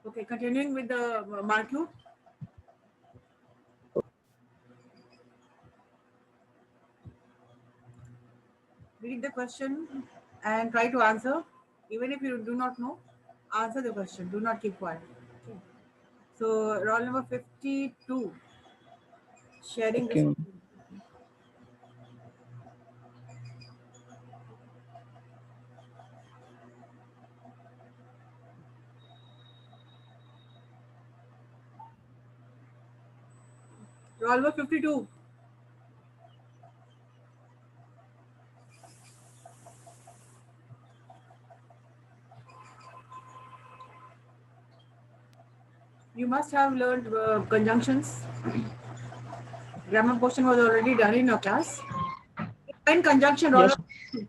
Okay, continuing with the Mark. Read the question and try to answer. Even if you do not know, answer the question. Do not keep quiet. Okay. So, roll number 52, sharing the Okay. screen. Roll number 52. You must have learned conjunctions. Grammar portion was already done in your class. Define conjunction. Roll Yes. number.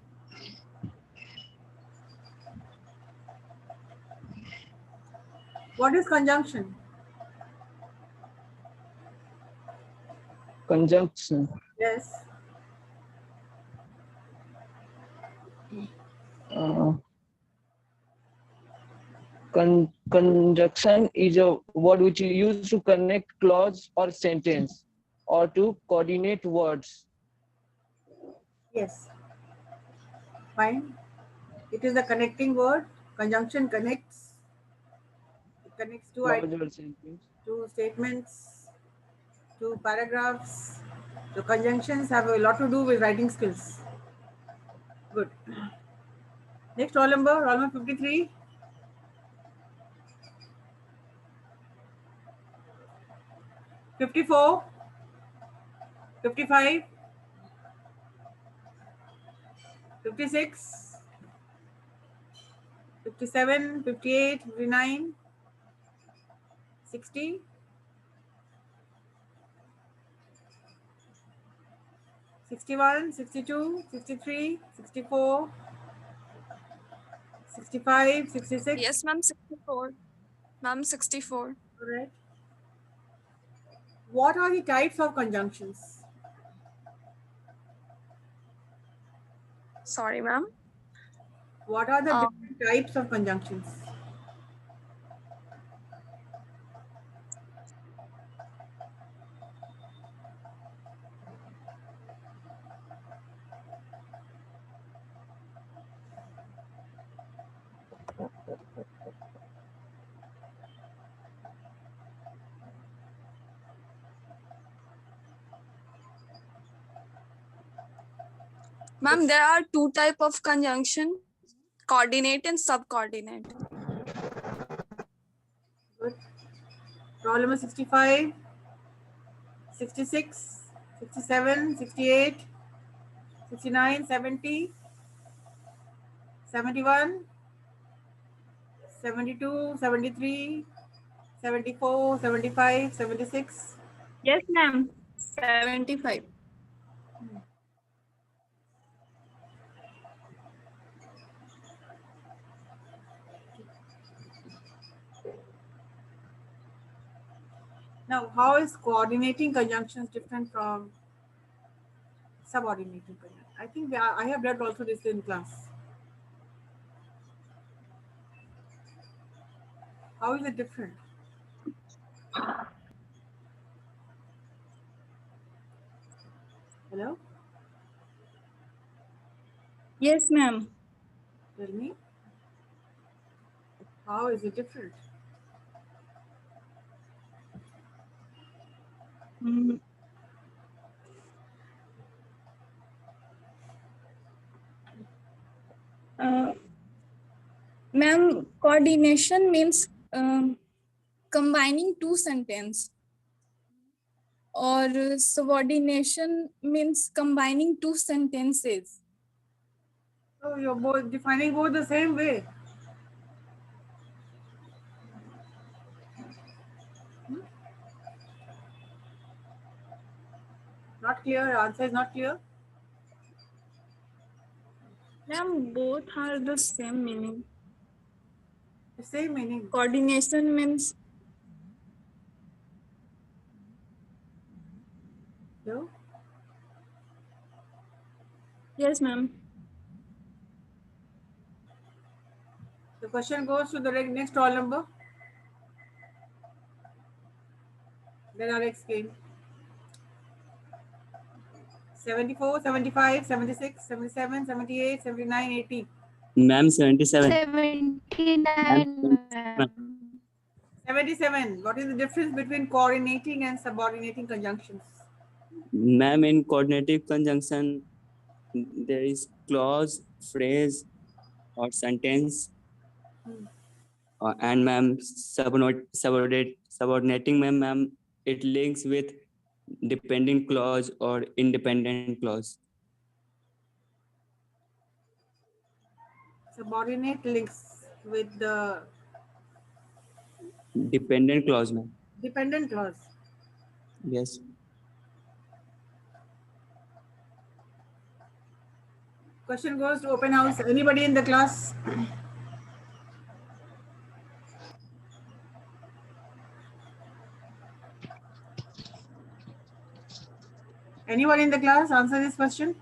What is conjunction? Conjunction. Yes. Uh, Conjunction is a word which you use to connect clause or sentence or to coordinate words. Yes. Fine. It is a connecting word. Conjunction connects. It connects two Clause items, or sentence. two statements, two paragraphs. So conjunctions have a lot to do with writing skills. Good. Next roll number 53. 54, 55, 56, 57, 58, 59, 60, 61, 62, 63, 64, 65, 66. Yes, ma'am, 64. Ma'am, 64. Correct. What are the types of conjunctions? Sorry, ma'am. What are the Um, different types of conjunctions? ma'am, there are two type of conjunction, coordinate and subcoordinate. Good. Roll number 65, 66, 67, 68, 69, 70, 71, 72, 73, 74, 75, 76. Yes, ma'am. 75. Now, how is coordinating conjunctions different from subordinating conjunctions? I think I have read also this in class. How is it different? Hello? Yes, ma'am. Tell me. How is it different? Mm, uh, Ma'am, coordination means combining two sentences, or subordination means combining two sentences. So you're both defining both the same way. Not clear. Answer is not clear. Ma'am, both are the same meaning. The same meaning. Coordination means No? yes, ma'am. The question goes to the next roll number. Then I'll explain. 74, 75, 76, 77, 78, 79, 80. Ma'am, 77. 79, ma'am. 77. What is the difference between coordinating and subordinating conjunctions? Ma'am, in coordinating conjunction, there is clause, phrase, or sentence. And ma'am, subordinating, ma'am, it links with dependent clause or independent clause. Subordinate links with the Dependent clause, ma'am. dependent clause. Yes. Question goes to open house. Anybody in the class? Anyone in the class answer this question?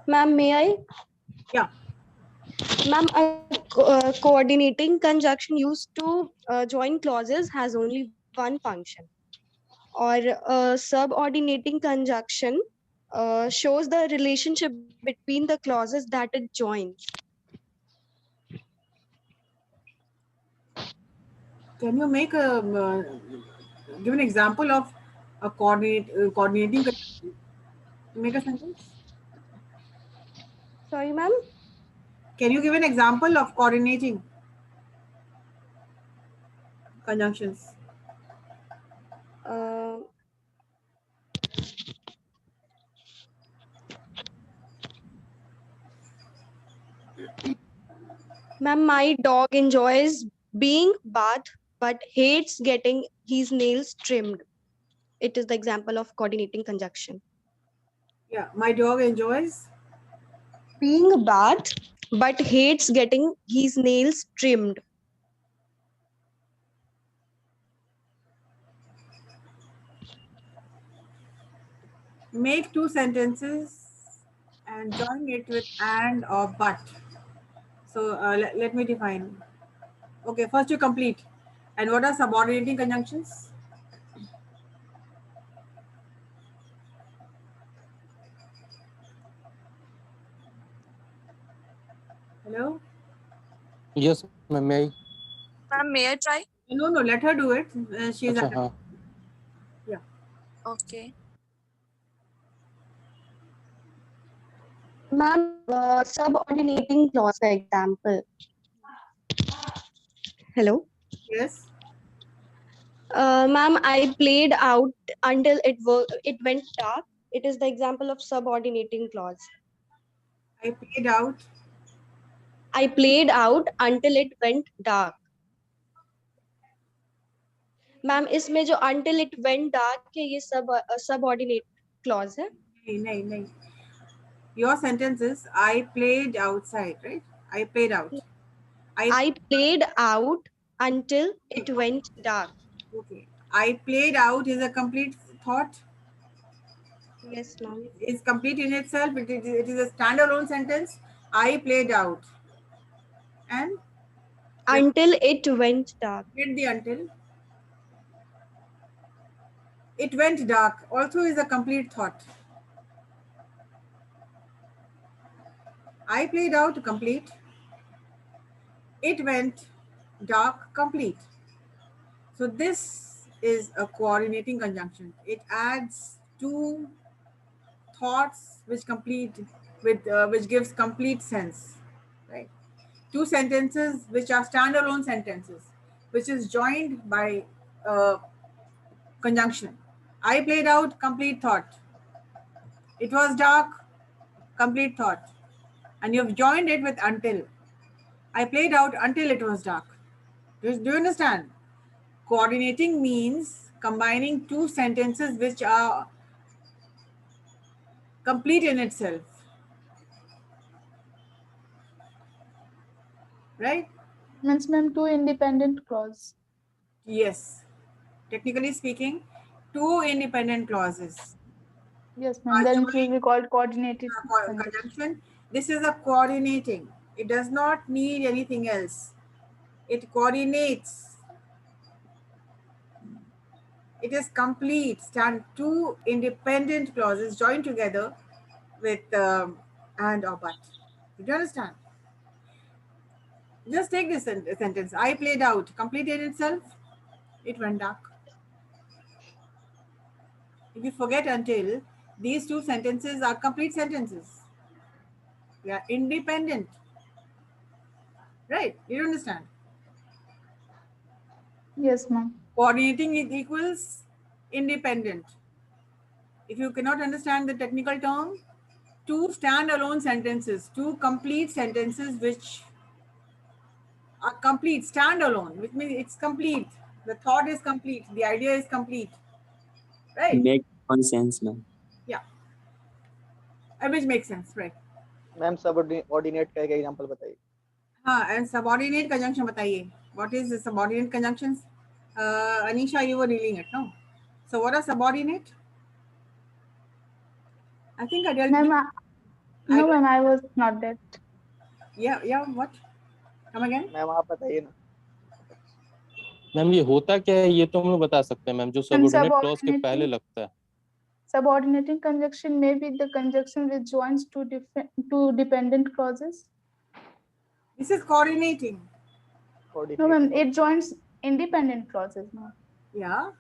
Ma'am, may I? Yeah. Ma'am, a coordinating conjunction used to join clauses has only one function. Or a subordinating conjunction shows the relationship between the clauses that it joins. Can you make a give an example of a coordinating conjunction? Make a sentence. Sorry, ma'am? Can you give an example of coordinating conjunctions? Ma'am, my dog enjoys being bathed but hates getting his nails trimmed. It is the example of coordinating conjunction. Yeah, my dog enjoys Being bathed but hates getting his nails trimmed. make two sentences and join it with and or but. So let me define. Okay, first you complete. And what are subordinating conjunctions? Hello? Yes, ma'am. May I? Ma'am, may I try? No, let her do it. She's Acha, हाँ. yeah. Okay. Ma'am, subordinating clause, for example. Hello? Yes. Ma'am, I played out until it went dark. It is the example of subordinating clause. I played out. I played out until it went dark. Ma'am, इसमें जो until it went dark है ये subordinate clause है. No. Your sentence is I played outside, right? I played out. I played out until it went dark. Okay. I played out is a complete thought. Yes, ma'am. It's complete in itself. It is a standalone sentence. I played out. And Until it went dark. get the until. It went dark also is a complete thought. I played out complete. It went dark complete. So this is a coordinating conjunction. It adds two thoughts which which gives complete sense, right? Two sentences which are standalone sentences, which is joined by conjunction. I played out complete thought. It was dark, complete thought. And you've joined it with until. I played out until it was dark. Do you understand? Coordinating means combining two sentences which are complete in itself. Right? Means, ma'am, two independent clause. Yes. Technically speaking, two independent clauses. Yes, ma'am. Then it will be called coordinated Conjunction. This is a coordinating. It does not need anything else. It coordinates. It is complete. Stand two independent clauses joined together with and or but. Did you understand? Just take this sentence. I played out. Complete in itself. It went dark. If you forget until these two sentences are complete sentences. They are independent. Right? You understand? Yes, ma'am. Coordinating it equals independent. If you cannot understand the technical term, two standalone sentences, two complete sentences which are complete, standalone, which means it's complete. The thought is complete. The idea is complete. Right? Make one sense, ma'am. Yeah. Which makes sense, right? Ma'am subordinate का एक example बताइए. हाँ, and subordinate conjunction बताइए. What is the subordinate conjunctions? Anisha, you were reading it, no? So what are subordinate? I think I dealt Ma'am, with. no, ma'am, I was not that. Yeah. What? Come again? Ma'am आप बताइए ना. Ma'am ये होता क्या है ये तो हम लोग बता सकते हैं मैम, जो सबऑर्डिनेट क्लॉज के पहले subordinating- लगता है. Subordinating conjunction may be the conjunction which joins two dependent clauses. This is coordinating. No, ma'am, it joins independent clauses, ma'am. Yeah.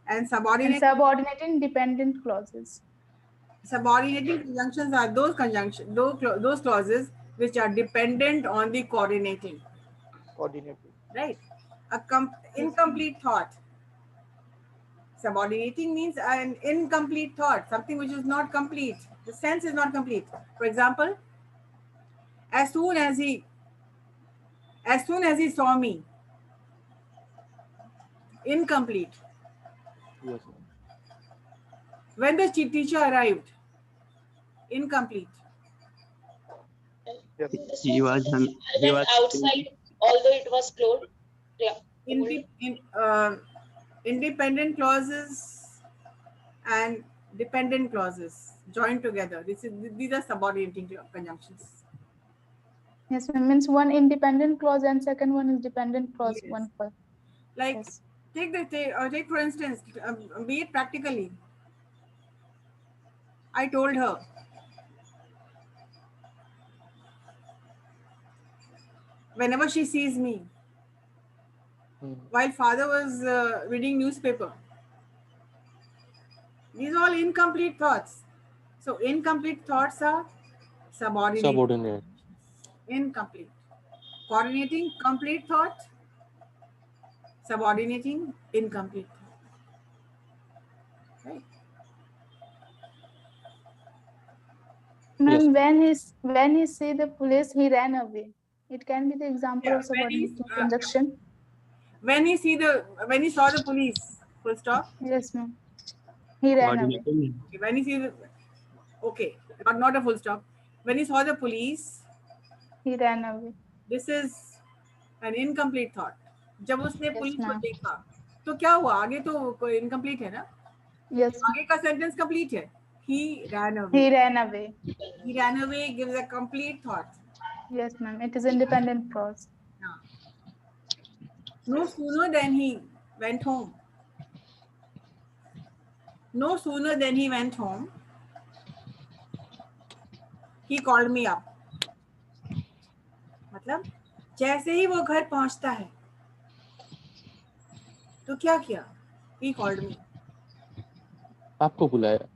And And subordinating dependent clauses. subordinating conjunctions are those clauses which are dependent on the coordinating. Coordinating. Right? Incomplete thought. Subordinating means an incomplete thought, something which is not complete. The sense is not complete. For example, as soon as he saw me, incomplete. Yes. When the teacher arrived, incomplete. He was outside, although it was closed. Yeah. Independent clauses and dependent clauses joined together. These are subordinating conjunctions. Yes, ma'am, means one independent clause and second one is dependent clause. Yes. One clause. Like Yes. take for instance, be it practically. I told her, whenever she sees me, while father was reading newspaper, these are all incomplete thoughts. So incomplete thoughts are Subordinate. Incomplete. Coordinating, complete thought. Subordinating, incomplete thought. Right? Ma'am, when he see the police, he ran away. It can be the example of subordinating conjunction. When he saw the police, full stop. Yes, ma'am. He ran away. When he sees not a full stop. When he saw the police, he ran away. This is an incomplete thought. जब उसने Yes, police को ma'am. देखा तो क्या हुआ? आगे तो incomplete है ना? Yes. आगे का सेंटेंस कंप्लीट है. He ran away. He ran away. He ran away gives a complete thought. Yes, ma'am. It is independent clause. No sooner than he went home. No sooner than he went home, he called me up. मतलब जैसे ही वो घर पहुंचता है तो क्या किया? He called me. आपको बुलाया.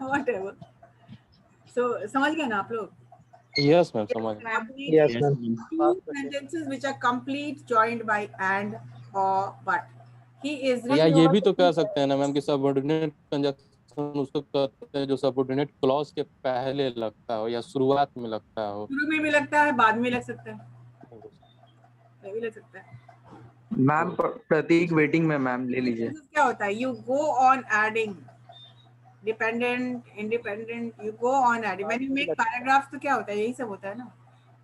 Whatever. So समझ गए ना आप लोग? Yes, ma'am. समझ. Yes, ma'am. Two sentences which are complete joined by and or but. He is या ये भी तो कह सकते हैं ना मैम कि सबऑर्डिनेट कंजंक्शन उसको कहते हैं जो सबऑर्डिनेट क्लॉज के पहले लगता हो या शुरुआत में लगता हो. शुरू में भी लगता है, बाद में लग सकता है, भी लग सकता है. मैम प्रतीक वेटिंग में मैम ले लीजिए. क्या होता है? You go on adding dependent, independent. You go on adding. When you make paragraphs तो क्या होता है? यही सब होता है ना.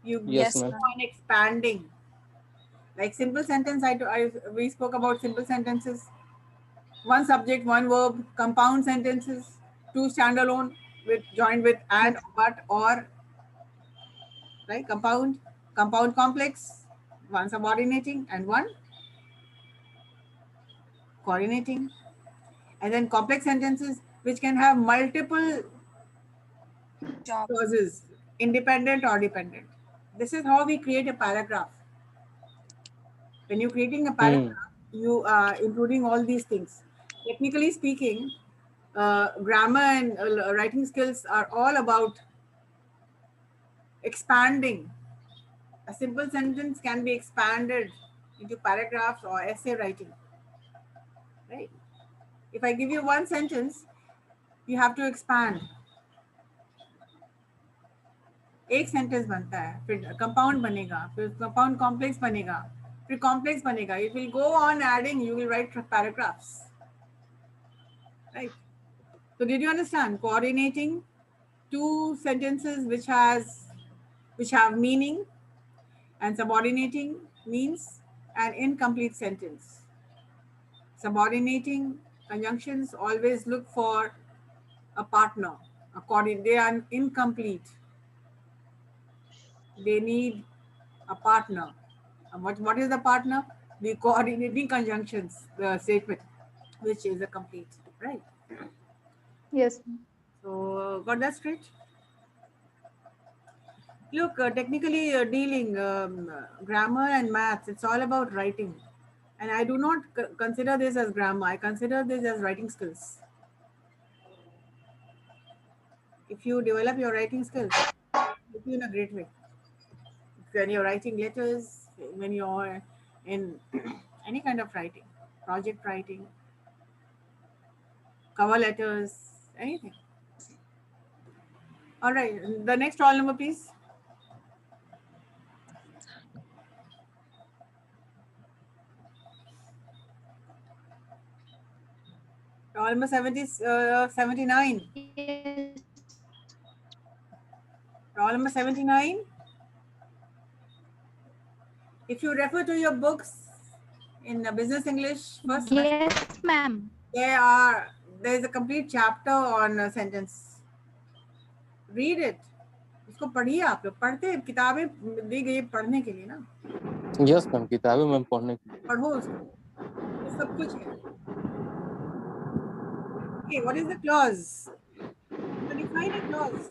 You Yes, go ma'am. on expanding. Like simple sentence, we spoke about simple sentences. One subject, one verb. Compound sentences, two standalone joined with and, but, or. Right? Compound complex, one subordinating and one coordinating. And then complex sentences which can have multiple clauses, independent or dependent. This is how we create a paragraph. When you're creating a paragraph, you are including all these things. Technically speaking, grammar and writing skills are all about expanding. A simple sentence can be expanded into paragraphs or essay writing, right? If I give you one sentence, you have to expand. एक sentence बनता है, फिर compound बनेगा, फिर compound complex बनेगा, फिर complex बनेगा. It will go on adding. You will write paragraphs, right? So did you understand? Coordinating two sentences which have meaning, and subordinating means an incomplete sentence. Subordinating conjunctions always look for a partner. They are incomplete. They need a partner. And what is the partner? The coordinating conjunctions, the statement, which is a complete, right? Yes. So got that straight? Look, technically dealing grammar and maths, it's all about writing. And I do not consider this as grammar. I consider this as writing skills. If you develop your writing skills, it'll be in a great way. When you're writing letters, when you're in any kind of writing, project writing, cover letters, anything. All right, the next roll number, please. Roll number 79. Roll number 79. If you refer to your books in business English first semester, Yes, ma'am. there's a complete chapter on a sentence. Read it. इसको पढ़िए. आप लोग पढ़ते हैं, किताबें दी गई पढ़ने के लिए ना. यस मैम, किताबें मैम पढ़ने पढ़ो उसको, ये सब कुछ है. Okay, what is the clause? So define a clause.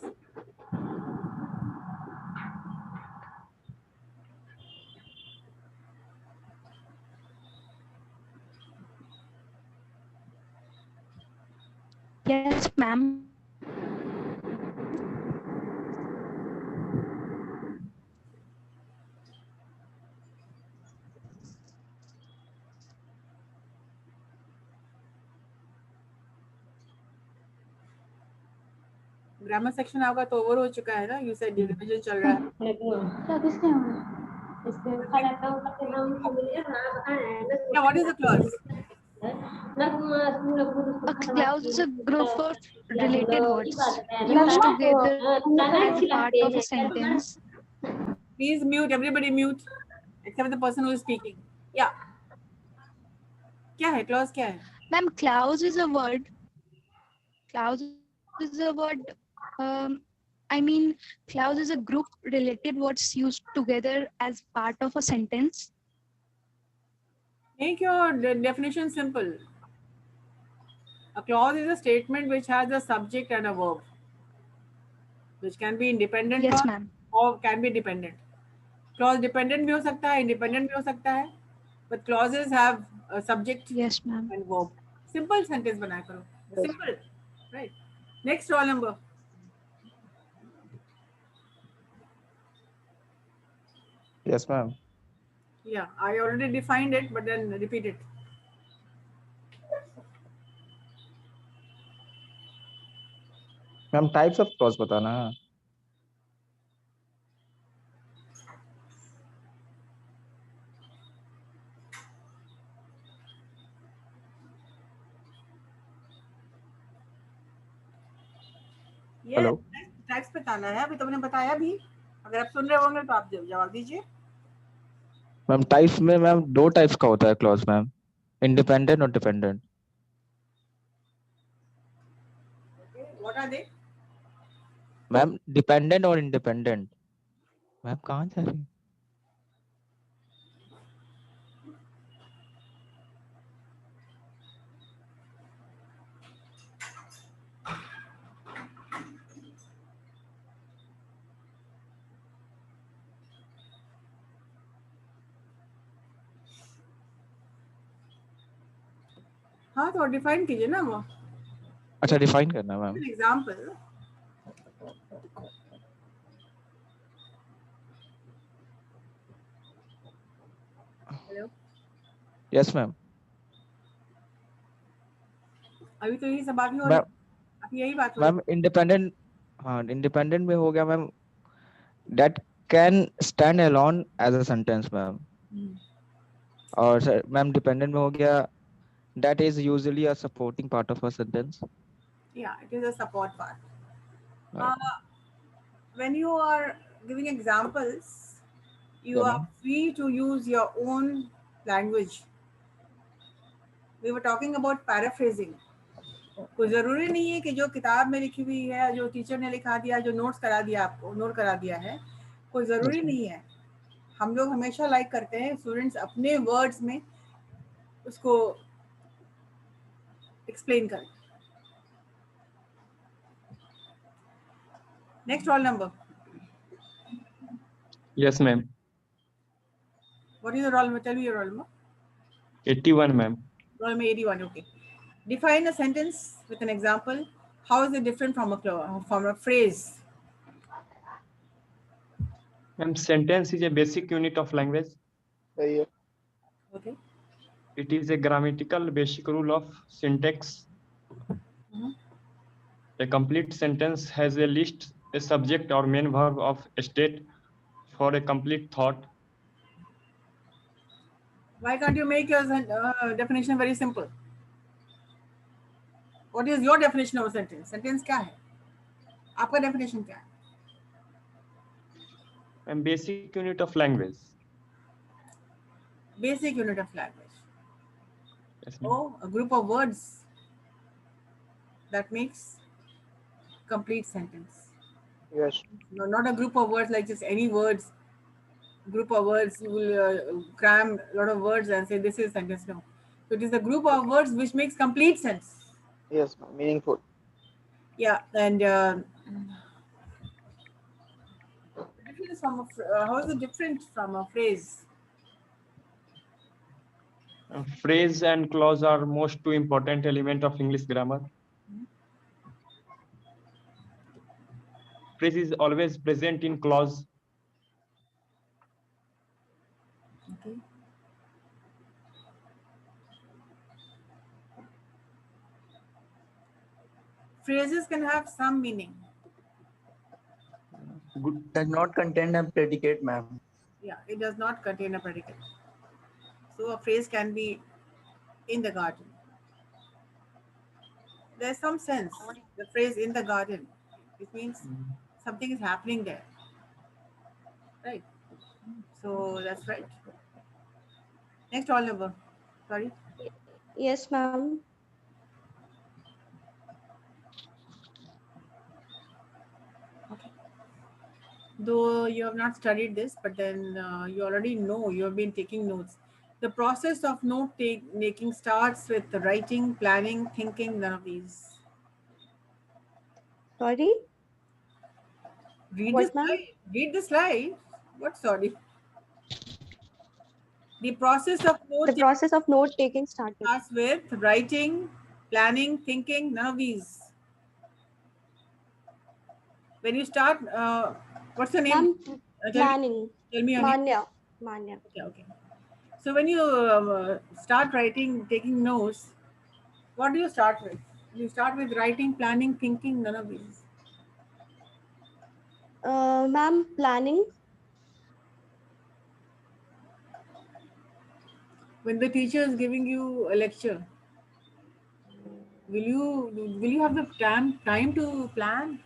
Yes, ma'am. Grammar section आपका तो ओवर हो चुका है ना. यू सेड रिवीजन चल रहा है. Yeah, what is the clause? A clause is a group of related words used together as part of a sentence. Please mute, everybody mute, except the person who is speaking. Yeah. क्या है clause? क्या है? Ma'am, clause is a word. Clause is a word. I mean, clause is a group related words used together as part of a sentence. Make your definition simple. A clause is a statement which has a subject and a verb, which can be independent Yes, ma'am. or can be dependent. Clause dependent भी हो सकता है, independent भी हो सकता है, but clauses have a subject, yes, ma'am, and verb. Simple sentence बनाया करो. Simple, right? Next roll number. Yes, ma'am. Yeah, I already defined it, but then repeat it. Ma'am, types of clause बताना है. ये Hello. Types बताना है. अभी तुमने बताया भी. अगर आप सुन रहे होंगे तो आप जवाब दीजिए. मैम टाइप्स में मैम दो टाइप्स का होता है क्लॉज मैम, इंडिपेंडेंट और dependent. What are they? Ma'am dependent और इंडिपेंडेंट. मैम कहाँ जा रही हैं? हाँ तो डिफाइन कीजिए ना वो अच्छा डिफाइन करना है ma'am. Example. Hello, yes ma'am. अभी तो यही सब बात हो रही, मैम अभी यही बात हो रही। मैम इंडिपेंडेंट, हाँ इंडिपेंडेंट में हो गया ma'am, that can stand alone as a sentence ma'am. और मैम डिपेंडेंट में हो गया that is usually a supporting part of a sentence। Yeah, it is a support part. Right. When you are giving examples, you Yeah, are ma'am. free to use your own language. We were talking about paraphrasing. कोई ज़रूरी नहीं है कि जो किताब में लिखी हुई है, जो टीचर ने लिखा दिया, जो नोट्स करा दिया आपको, नोट करा दिया है, कोई ज़रूरी Yes, ma'am. नहीं है। हम लोग हमेशा लाइक करते हैं स्टूडेंट्स अपने वर्ड्स में उसको एक्सप्लेन करें। Next roll number. Yes, ma'am. What is the roll number? Tell me your roll number. 81, ma'am. Roll number 81. Okay. Define a sentence with an example. How is it different from a phrase? Ma'am, sentence is a basic unit of language. सही है। Okay. It is a grammatical basic rule of syntax. A complete sentence has a list, a subject or main verb of a state for a complete thought. Why can't you make your definition very simple? What is your definition of a sentence? Sentence क्या है? आपका definition क्या है? And basic unit of language. Basic unit of language. Yes, ma'am. Oh, a group of words that makes complete sentence. Yes. No, not a group of words like just any words. Group of words, you will cram a lot of words and say this is sentence. No, so it is a group of words which makes complete sense. Yes, ma'am. Meaningful. Yeah, and difference from how is it different from a phrase? Phrase and clause are most two important element of English grammar. Phrase is always present in clause. Okay. Phrases can have some meaning. Does not contain a predicate, ma'am. Yeah, it does not contain a predicate. So a phrase can be in the garden. There's some sense. The phrase in the garden, it means something is happening there. Right. So that's right. Next roll number. Sorry. Yes, ma'am. Though you have not studied this, but then you already know, you have been taking notes. The process of note making starts with the writing, planning, thinking, none of these. Sorry? Read What, this ma'am? slide. Read the slide. What, sorry? The process of note taking starts with writing, planning, thinking, none of these. When you start, what's your name? Planning. Tell me your name. Manya. Manya. Okay. So when you start writing, taking notes, what do you start with? You start with writing, planning, thinking, none of these. Ma'am, planning. When the teacher is giving you a lecture, will you have the time to plan?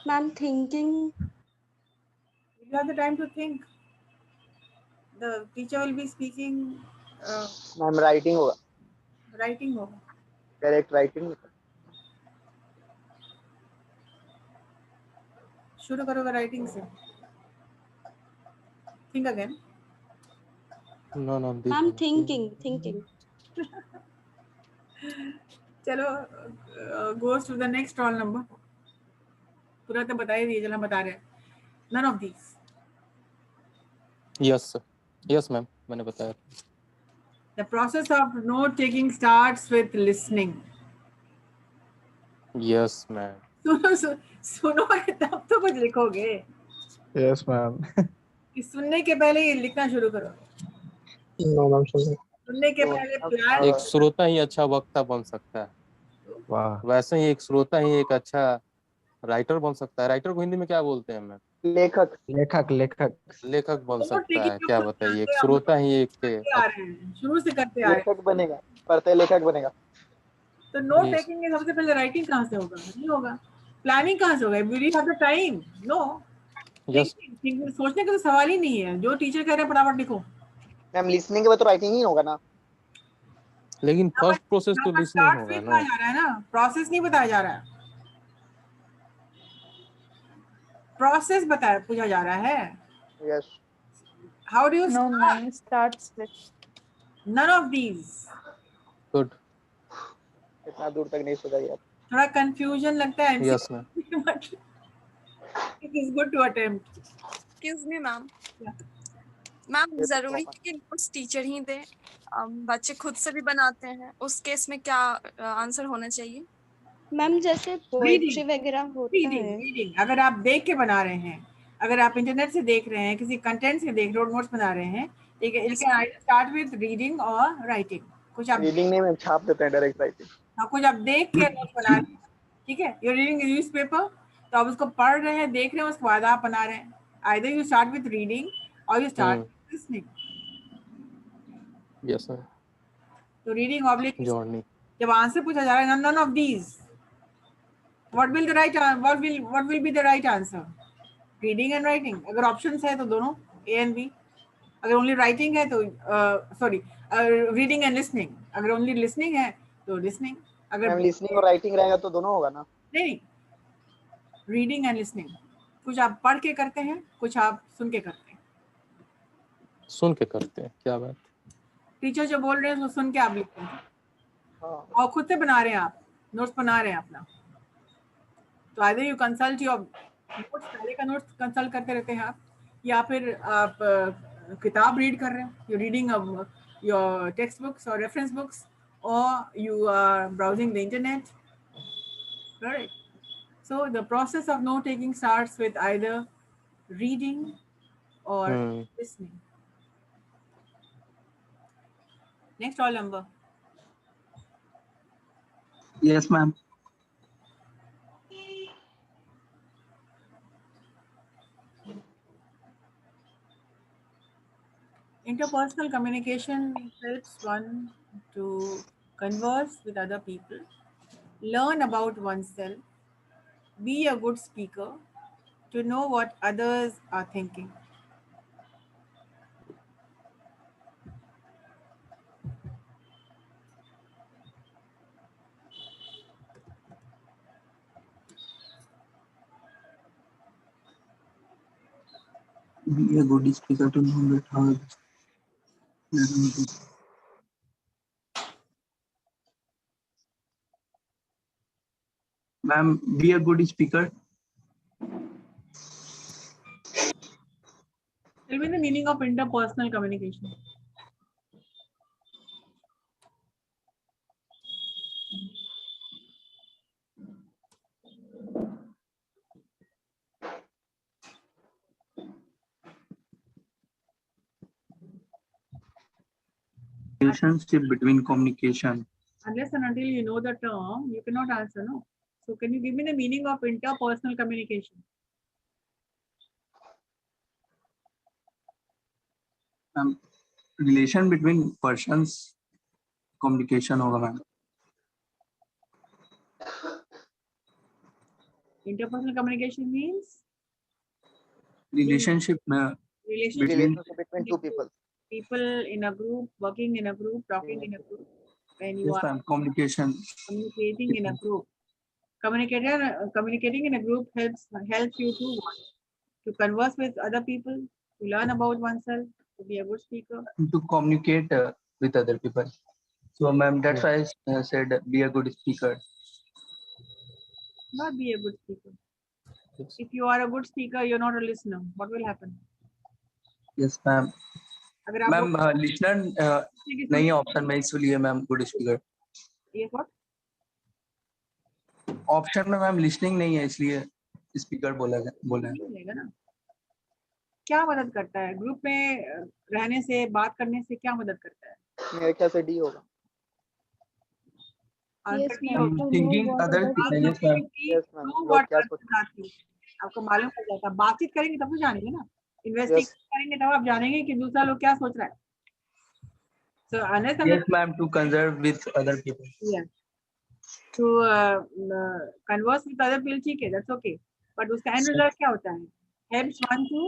Ma'am, thinking. Will you have the time to think? The teacher will be speaking. Ma'am writing होगा। Writing होगा। Correct writing। शुरू करोगे writing से। Think again. No, no. I'm thinking. चलो goes to the next roll number. पूरा तो बता ही दिए, चलो हम बता रहे हैं. None of these. Yes, sir. Yes, ma'am. मैंने बताया. The process of note taking starts with listening. Yes, ma'am. सुनोगे तब तो कुछ लिखोगे. Yes, ma'am. कि सुनने के पहले ये लिखना शुरू करो. नो मैम सुन सुनने के तो पहले अब, प्लान. एक श्रोता ही अच्छा वक्ता बन सकता है, वाह, वैसे ही एक श्रोता ही एक अच्छा राइटर बन सकता है। राइटर को हिंदी में क्या बोलते हैं मैम? लेखक लेखक लेखक लेखक बन नोट सकता टेकिंग है, जो क्या खुद बताइए, एक जानते हैं, हम श्रोता ही एक करते आ रहे हैं, शुरू से करते आ रहे हैं. लेखक बनेगा, पढ़ते लेखक बनेगा. तो नोट Yes. टेकिंग में सबसे पहले राइटिंग कहाँ से होगा? नहीं होगा. प्लानिंग कहाँ से होगा? Will you have the time? No. Yes. सोचने का तो सवाल ही नहीं है. जो टीचर कह रहे हैं फटाफट लिखो. मैम लिसनिंग के बाद तो राइटिंग ही होगा ना. लेकिन फर्स्ट प्रोसेस तो लिसनिंग स्टार्ट होगा विद ना। कहा जा रहा है ना, प्रोसेस नहीं बताया जा रहा है. प्रोसेस बताया पूछा जा रहा है. Yes. How do you No, ma'am. Starts with. None of these. Good. इतना दूर तक नहीं सोचा यार. थोड़ा कंफ्यूजन लगता है. Yes ma'am. It is good to attempt. Excuse me ma'am. Ma'am जरूरी है कि नोट्स टीचर ही दे, बच्चे खुद से भी बनाते हैं, उस केस में क्या आंसर होना चाहिए? मैम जैसे पोएट्री वगैरह होता है. रीडिंग अगर आप देख के बना रहे हैं, अगर आप इंटरनेट से देख रहे हैं, किसी कंटेंट से देख रहे हो, नोट्स बना रहे हैं, ठीक है, it can start with reading और राइटिंग. कुछ आप रीडिंग नहीं मैम, छाप देते हैं डायरेक्ट राइटिंग. हाँ, कुछ आप देख के नोट्स बना रहे हैं, ठीक है. यू रीडिंग न्यूज़पेपर, तो आप उसको पढ़ रहे हैं, देख रहे हैं, उसके बाद आप बना रहे हैं. Either you start with reading or you start with listening. Yes ma'am. तो रीडिंग ऑब्लिक जॉर्नी। जब आंसर पूछा जा रहा है, none of these, what will be the right answer? Reading and writing. अगर options है तो दोनों A and B. अगर only writing है तो reading and listening. अगर only listening है तो listening. अगर मैम लिसनिंग और राइटिंग रहेगा तो दोनों होगा ना. नहीं, reading and listening. कुछ आप पढ़ के करते हैं, कुछ आप सुन के करते हैं. सुन के करते हैं, क्या बात. टीचर जो बोल रहे हैं उसको सुन के आप लिखते हैं. और खुद से बना रहे हैं, आप नोट्स बना रहे हैं अपना. तो either you consult your notes, पहले का नोट्स कंसल्ट करते रहते हैं आप, या फिर आप किताब रीड कर रहे हैं, you reading your text books और रेफरेंस बुक्स, और you are browsing the internet. Right. So the process of note taking starts with either reading or listening. Next roll number. Yes, ma'am. Interpersonal communication helps one to converse with other people, learn about oneself, be a good speaker, to know what others are thinking. Be a good speaker to know that how. Ma'am, be a good speaker. Tell me the meaning of interpersonal communication. Relationship between communication. Unless and until you know the term, you cannot answer, no? So can you give me the meaning of interpersonal communication? Relation between persons communication होगा ma'am. Interpersonal communication means relationship relationship between two people. People in a group, working in a group, talking in a group. When you Yes, are ma'am. Communication. communicating in a group. Communicating in a group helps you to converse with other people, to learn about oneself, to be a good speaker. To communicate with other people. So, ma'am, that's why I said be a good speaker. Not be a good speaker. If you are a good speaker, you're not a listener. What will happen? Yes, ma'am. अगर आप ma'am listener नहीं है option में, इसलिए ma'am good speaker. ये what? Option में ma'am listening नहीं है, इसलिए स्पीकर बोला है। मिलेगा ना। क्या मदद करता है ग्रुप में रहने से, बात करने से क्या मदद करता है? मेरे ख्याल से डी होगा। आंसर डी ma'am, होगा। to know thinking what other other आप yes लोग मैम। Yes, ma'am. know लोग what क्या others are thinking. आपको मालूम हो जाता है, बातचीत करेंगे तब तो जानेंगे ना, इन्वेस्टिगेट करेंगे तब आप जानेंगे कि दूसरा लोग क्या सोच रहा है। So unless Yes ma'am, to conserve with other people. yeah, to converse with other people, ठीक है, that's okay. But उसका end result क्या होता है? Helps one to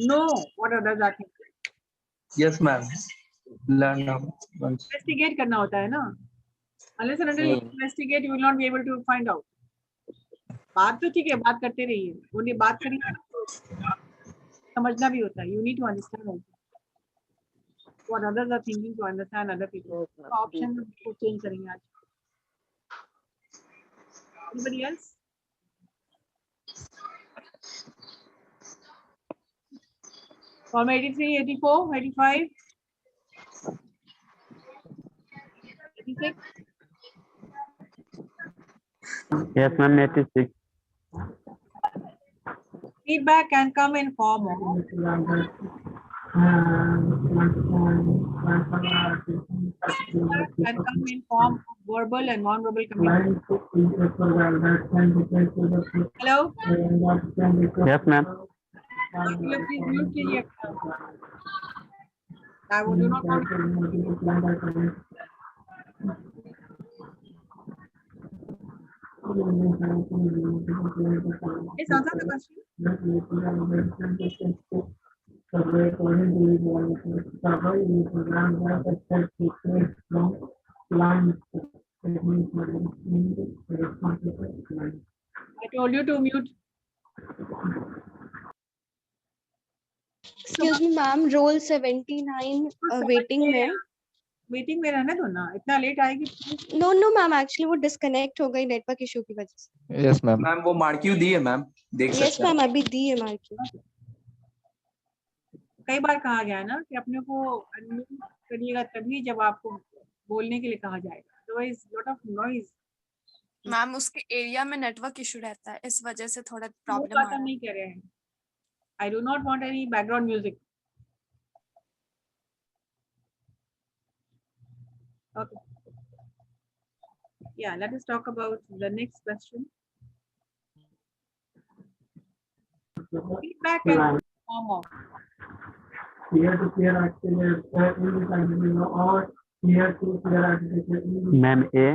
know what others are thinking. Yes ma'am, learn now once. Investigate करना होता है ना. Unless and until you investigate, you will not be able to find out. बात तो ठीक है, बात करते रहिए, उन्हें बात करेंगे समझना भी होता है. You need to understand also what others are thinking to understand other people. Option को change करेंगे आज. Anybody else? Form 83, 84, 85, 86. Yes, ma'am. 86. Feedback can come in form of verbal and non-verbal communication. Hello? Yes, ma'am. Please mute कीजिए. I do not want to. Yes, answer the question. I told you to mute. Excuse me ma'am, roll 79 waiting में। Waiting में रहने दो ना, इतना late आएगी। No no ma'am, actually वो disconnect हो गई नेटवर्क इशू की वजह से। Yes ma'am. मैम वो मार्क्यू दी है मैम, देख सकते हैं। यस मैम, अभी दी है मार्क्यू। कई बार कहा गया है ना कि अपने को अनम्यूट करिएगा तभी जब आपको बोलने के लिए कहा जाएगा, otherwise lot of noise. Ma'am उसके एरिया में नेटवर्क इशू रहता है, इस वजह से थोड़ा प्रॉब्लम आ आ रहा रहा है। है। नहीं कह रहे हैं, I do not want any background music. Okay. Yeah, let us talk about the next question. Feedback and form of. Ma'am, A.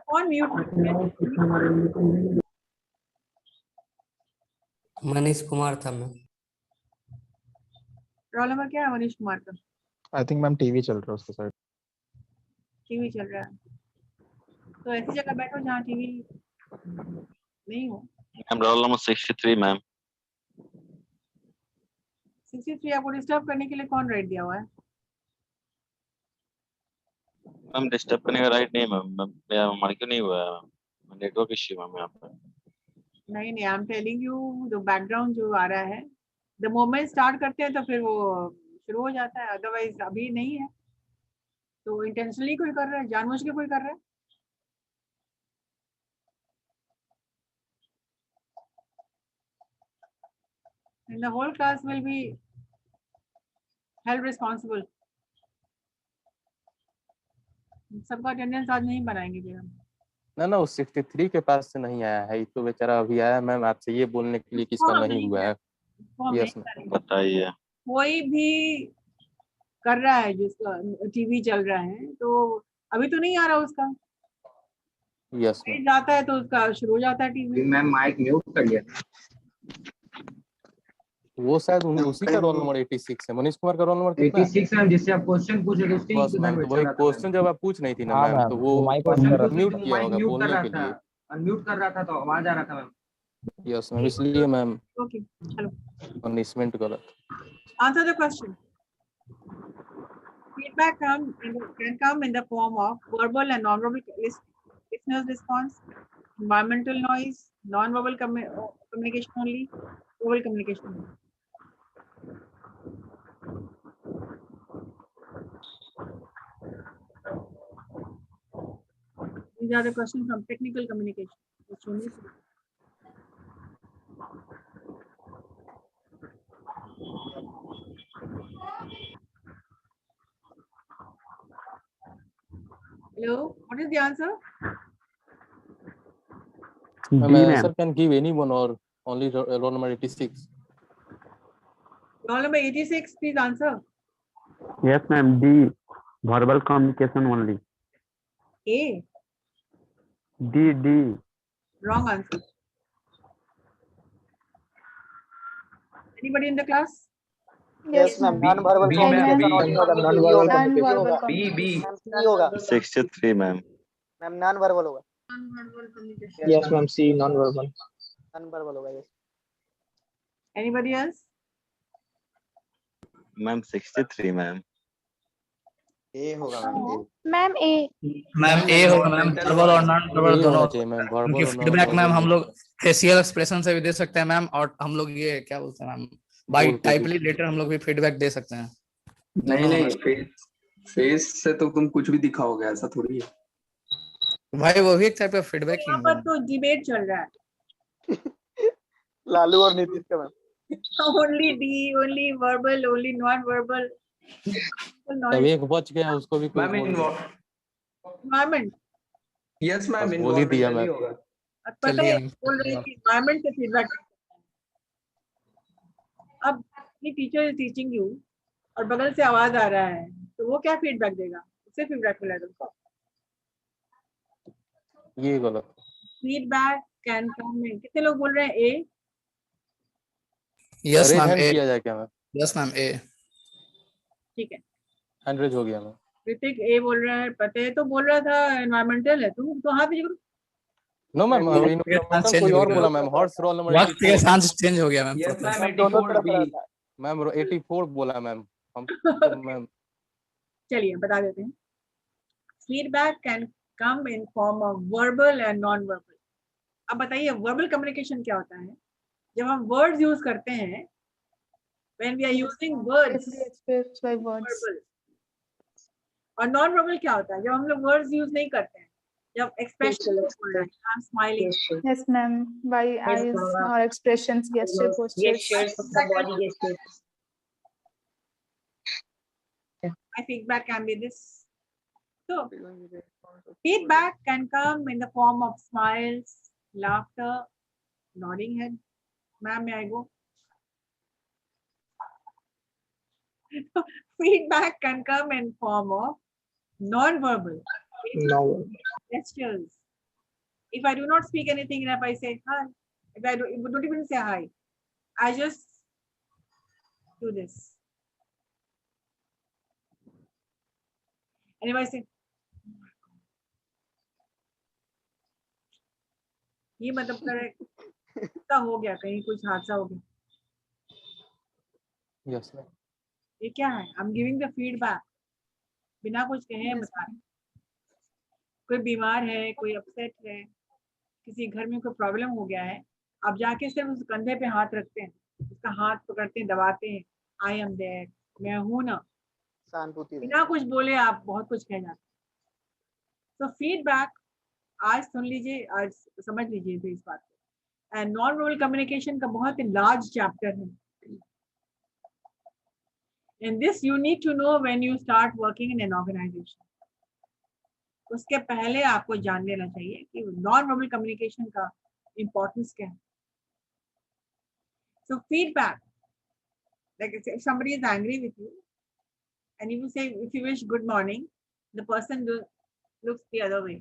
कौन म्यूट? मनीष कुमार था मैम। रोल नंबर क्या है मनीष कुमार का? आई थिंक मैम टीवी चल रहा है उसके साइड। टीवी चल रहा है, तो ऐसी जगह बैठो जहाँ टीवी नहीं हो। Ma'am roll number 63 ma'am. 63 आपको डिस्टर्ब करने के लिए कौन राइट दिया हुआ है? मैम डिस्टर्ब करने का राइट नहीं मैम, मेरा मार्क्यू नहीं हुआ है, नेटवर्क इश्यू मैम यहाँ पर। नहीं नहीं, आई एम टेलिंग यू जो बैकग्राउंड जो आ रहा है, द मोमेंट स्टार्ट करते हैं तो फिर वो शुरू हो जाता है, अदरवाइज अभी नहीं है। तो इंटेंशनली कोई कर रहा है, जानबूझ के कोई कर रहा है? And the whole class will be held responsible. सबका अटेंडेंस आज नहीं बनाएंगे फिर हम। ना वो 63 के पास से नहीं आया है, तो बेचारा अभी आया मैम आपसे ये बोलने के लिए किसका नहीं हुआ है। यस मैम बताइए। कोई भी कर रहा है जिसका टीवी चल रहा है, तो अभी तो नहीं आ रहा उसका। यस मैम जाता है तो उसका शुरू हो जाता है टीवी। मैम माइक म्यूट कर लिया। वो शायद उसी का रोल नंबर 86 है। मनीष कुमार का रोल नंबर कितना है? 86 मैम, जिससे आप क्वेश्चन पूछे थे उसके बस मैम, तो वही क्वेश्चन जब आप पूछ नहीं थी ना हाँ मैम, तो वो म्यूट किया होगा बोलने के लिए। अनम्यूट कर रहा था तो आवाज आ रहा था मैम। यस मैम, इसलिए मैम ओके चलो, पनिशमेंट गलत। Answer the question. Feedback can come in the form of verbal and non-verbal listener's response, environmental noise, non-verbal communication only, verbal communication only. These are the questions from technical communication, which you need to. Hello, what is the answer? Sir can give anyone or only roll number 86. Roll number 86, please answer. Yes, ma'am. D. Verbal communication only. A. D. Wrong answer. Anybody in the class? Yes, ma'am. Non-verbal communication only होगा. Non-verbal B. C होगा. 63, ma'am. Ma'am, non-verbal होगा. Non-verbal communication. Yes, ma'am. C, non-verbal. Non-verbal होगा. Yes. Anybody else? Ma'am, 63, ma'am. A होगा ma'am. Ma'am ए ma'am ए होगा ma'am, verbal और non verbal दोनों होते हैं मैम. क्योंकि फीडबैक मैम हम लोग फेशियल एक्सप्रेशन से भी दे सकते हैं मैम, और हम लोग ये क्या बोलते हैं मैम, बाय टाइपली लेटर हम लोग भी फीडबैक दे सकते हैं. नहीं फेस से तो तुम कुछ भी दिखाओगे, ऐसा थोड़ी है भाई, वो भी एक टाइप का फीडबैक ही यहाँ पर तो डिबेट चल रहा है. लालू और नीतीश का ma'am. Only D, only verbal, only non-verbal. अब एक बच गया, उसको भी कोई बोल दो. Environment. Yes ma'am. बोल ही दिया मैम. पता है बोल रही थी environment से फीडबैक. अब ये टीचर इज टीचिंग यू और बगल से आवाज आ रहा है, तो वो क्या फीडबैक देगा? उससे फीडबैक मिला तुमको. ये गलत. फीडबैक कैन कम इन. कितने लोग बोल रहे हैं ए? यस मैम ए. किया जाए क्या मैम? यस मैम ए. ठीक है, 100 हो गया मैम. ऋतिक ए बोल रहा है. पता है तो बोल रहा था एनवायरमेंटल है. तुम तो हाथ करो. नो मैम, कोई और बोला मैम. हॉर्स रोल नंबर वक्त के साथ चेंज हो गया ma'am. Yes ma'am. 84 B ma'am 84 बोला मैम. हम मैम चलिए बता देते हैं. Feedback can come in form of verbal and non verbal. अब बताइए वर्बल कम्युनिकेशन क्या होता है? जब हम वर्ड्स यूज करते हैं, when we are using words, expressed by words. verbal. और नॉन वर्बल क्या होता है? जब हम लोग वर्ड्स यूज नहीं करते हैं, जब एक्सप्रेशन बोल रहे हैं, I'm smiling. Yes, ma'am. By eyes or expressions, gesture, postures. body gestures. My feedback can be this. So, feedback can come in the form of smiles, laughter, nodding head. Ma'am, may I go? Feedback can come in form of non-verbal gestures. If I do not speak anything, and if I say hi, if I don't even say hi, I just do this. And if I say, ये मतलब correct हो गया, कहीं कुछ हादसा हो गया. Yes ma'am. ये क्या है? I'm giving the feedback. बिना कुछ कहे बता रहे. कोई बीमार है, कोई अपसेट है, किसी घर में कोई प्रॉब्लम हो गया है, आप जाके सिर्फ उस कंधे पे हाथ रखते हैं, उसका हाथ पकड़ते हैं, दबाते हैं. आई एम देयर, मैं हूं ना. बिना कुछ बोले आप बहुत कुछ कह जाते हैं. तो फीडबैक आज सुन लीजिए, आज समझ लीजिए तो इस बात को. एंड नॉन वर्बल कम्युनिकेशन का बहुत ही लार्ज चैप्टर है. And this you need to know when you start working in an organization. उसके पहले आपको जान लेना चाहिए कि नॉन वर्बल कम्युनिकेशन का इम्पोर्टेंस क्या है. So feedback, like if somebody is angry with you and you say, if you wish good morning, the person looks the other way.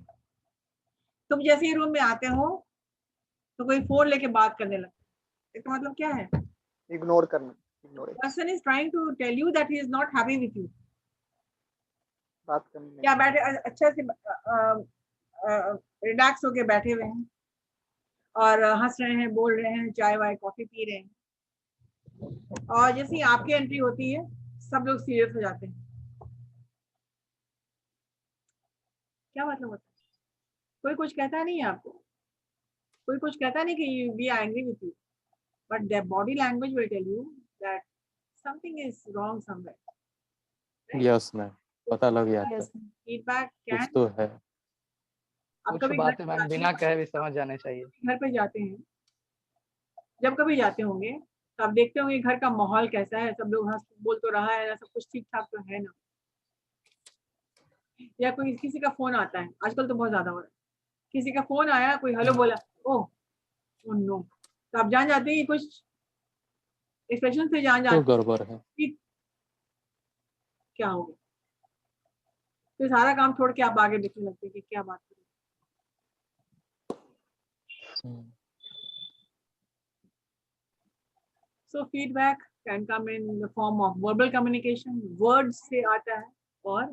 तुम जैसे ही रूम में आते हो तो कोई फोन लेके बात करने लगता है. इसका मतलब क्या है? इग्नोर करना. Person is trying to tell you that he is not happy with you. बात करने. क्या बैठे अच्छा से रिलैक्स होके बैठे हुए हैं और हंस रहे हैं, बोल रहे हैं, चाय वाय कॉफी पी रहे हैं, और जैसे ही आपकी एंट्री होती है सब लोग सीरियस हो जाते हैं. क्या मतलब होता है? कोई कुछ कहता नहीं है आपको. कोई कुछ कहता नहीं कि we are angry with you, but the body language will tell you that something is wrong somewhere. Yes ma'am, पता लग जाता है, फीडबैक कुछ कैन, तो है। आप कुछ कभी घर बातें पे मैम जाते बिना हैं, कहे भी समझ जाने चाहिए। घर पे जाते हैं, जब कभी जाते होंगे तो आप देखते होंगे घर का माहौल कैसा है, सब लोग हंस बोल तो रहा है ना, सब कुछ ठीक ठाक तो है ना, या कोई किसी का फोन आता है, आजकल तो बहुत ज्यादा हो रहा है, किसी का फोन आया, कोई हेलो बोला, ओह नो, तो आप जान जाते हैं कि कुछ एक्सप्रेशन से जान तो जाते गड़बड़ है। हैं कि क्या हो गया, फिर सारा काम छोड़ के आप आगे देखने लगते हैं कि क्या बात करें। So feedback can come in the form of verbal communication, words से आता है, और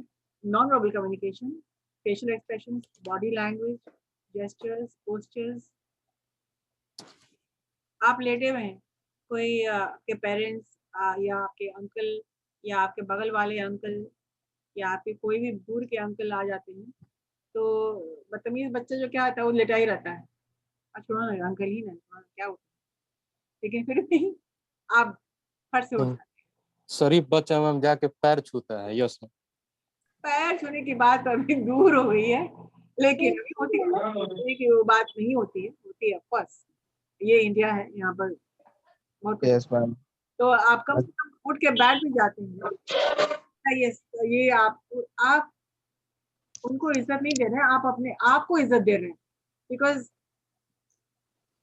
non-verbal communication, facial expressions, body language, gestures, postures. आप लेटे हुए हैं, कोई आपके पेरेंट्स या आपके अंकल या आपके बगल वाले अंकल या आपके कोई भी दूर के अंकल आ जाते हैं, तो बदतमीज बच्चा जो क्या होता है वो लेटा ही रहता है, छोड़ो ना अंकल ही ना, क्या होता है, लेकिन फिर भी आप फट से उठ शरीफ बच्चा मैम जाके पैर छूता है। यस मैम, पैर छूने की बात अभी दूर हो गई है, लेकिन अभी होती है कि वो बात नहीं होती है, होती है ऑफकोर्स, ये इंडिया है, यहाँ पर बहुत यस मैम। तो आप कम से कम उठ के बैठ भी जाते हैं, ये आप उनको इज्जत नहीं दे रहे हैं, आप अपने आप को इज्जत दे रहे हैं, बिकॉज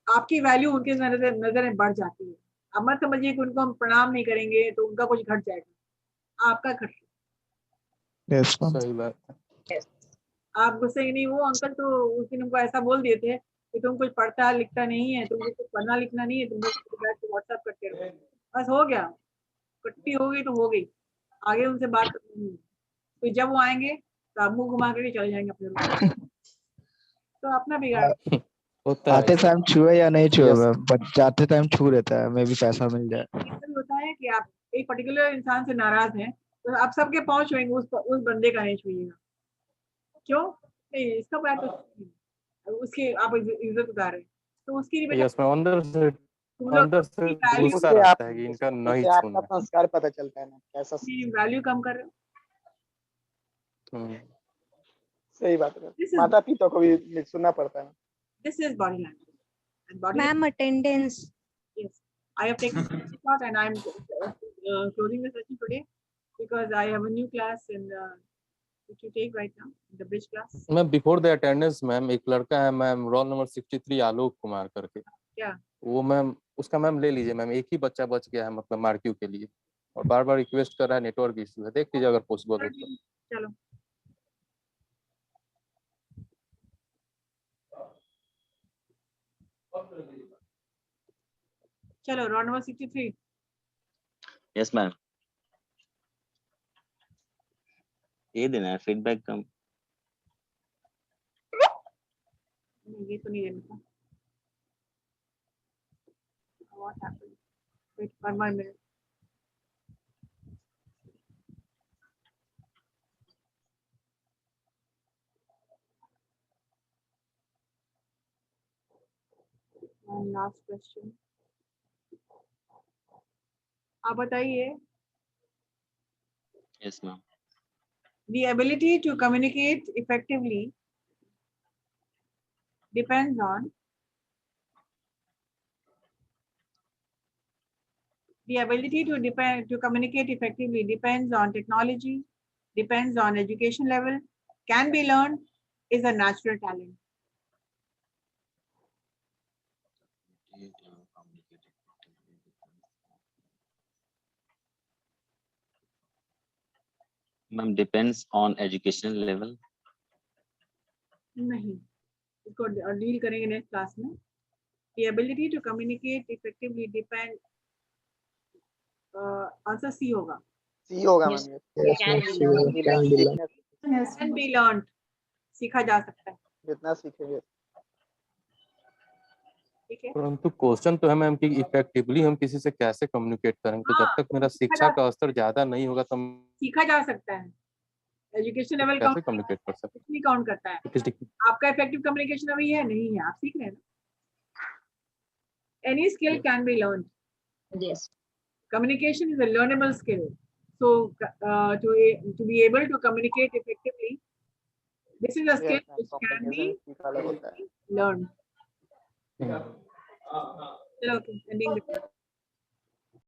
आपकी वैल्यू उनके नजर में बढ़ जाती है। अब मत समझिए कि उनको हम प्रणाम नहीं करेंगे तो उनका कुछ घट जाएगा, आपका घट, यस मैम, सही बात है। आप गुस्से नहीं, वो अंकल तो उस दिन हमको ऐसा बोल दिए थे कि तुम कुछ पढ़ता लिखता नहीं है, तुमको कुछ पढ़ना लिखना नहीं है, तुम बैठ के व्हाट्सएप करते रहो, बस हो गया, कट्टी हो गई तो हो गई, आगे उनसे बात करनी है, तो जब वो आएंगे तो आप मुंह घुमा के चले जाएंगे अपने रूम, तो अपना बिगाड़ आते टाइम छुए या नहीं छुए मैम, बट जाते टाइम छू रहता है, मे भी पैसा मिल जाए। होता है कि आप एक पर्टिकुलर इंसान से नाराज हैं तो आप सबके पहुंच छुएंगे, उस बंदे का नहीं छुइएगा, क्यों नहीं, इसका पैर तो उसकी आप इज्जत उतार रहे हैं, तो उसकी यस मैम, अंदर से गुस्सा उससे रहता है कि इनका नहीं उससे छूना आपका संस्कार पता चलता है ना कैसा। वैल्यू कम कर रहे हो, सही बात है, माता पिता को भी सुनना पड़ता है। This is body language. And body Ma'am, attendance. Yes, I have taken a shot and I'm closing the session today because I have a new class in which you take right now, the bridge class. Ma'am before the attendance ma'am एक लड़का है ma'am, roll number 63 Alok Kumar करके, क्या वो ma'am उसका ma'am ले लीजिए ma'am, एक ही बच्चा बच गया है मतलब मार्क्यू के लिए, और बार बार रिक्वेस्ट कर रहा है, नेटवर्क इशू है, देख लीजिए अगर पॉसिबल हो तो। चलो चलो रोल नंबर 63। यस मैम, ये देना है फीडबैक कम, ये तो नहीं देना था। What happened? Wait for 1 minute. And last question. आप बताइए। Yes ma'am, The ability to communicate effectively depends on communicate effectively depends on technology, depends on education level, can be learned, is a natural talent. Ma'am depends on educational level, नहीं, इसको deal करेंगे next class में। The ability to communicate effectively depend answer C होगा। C होगा ma'am, can be learned, सीखा जा सकता है, जितना सीखेंगे। ठीक है, परंतु क्वेश्चन तो है मैम कि इफेक्टिवली हम किसी से कैसे कम्युनिकेट करेंगे, तो जब तक मेरा शिक्षा का स्तर ज्यादा नहीं होगा तो सीखा जा सकता है, एजुकेशन लेवल कैसे कम्युनिकेट कर सकते नहीं काउंट करता है। आपका इफेक्टिव कम्युनिकेशन अभी है नहीं है, आप सीख रहे हैं ना, any skill can be learned. Yes. Communication is a learnable skill. So to be able to communicate effectively, this is a skill which can be learned. Yeah. Okay, ending the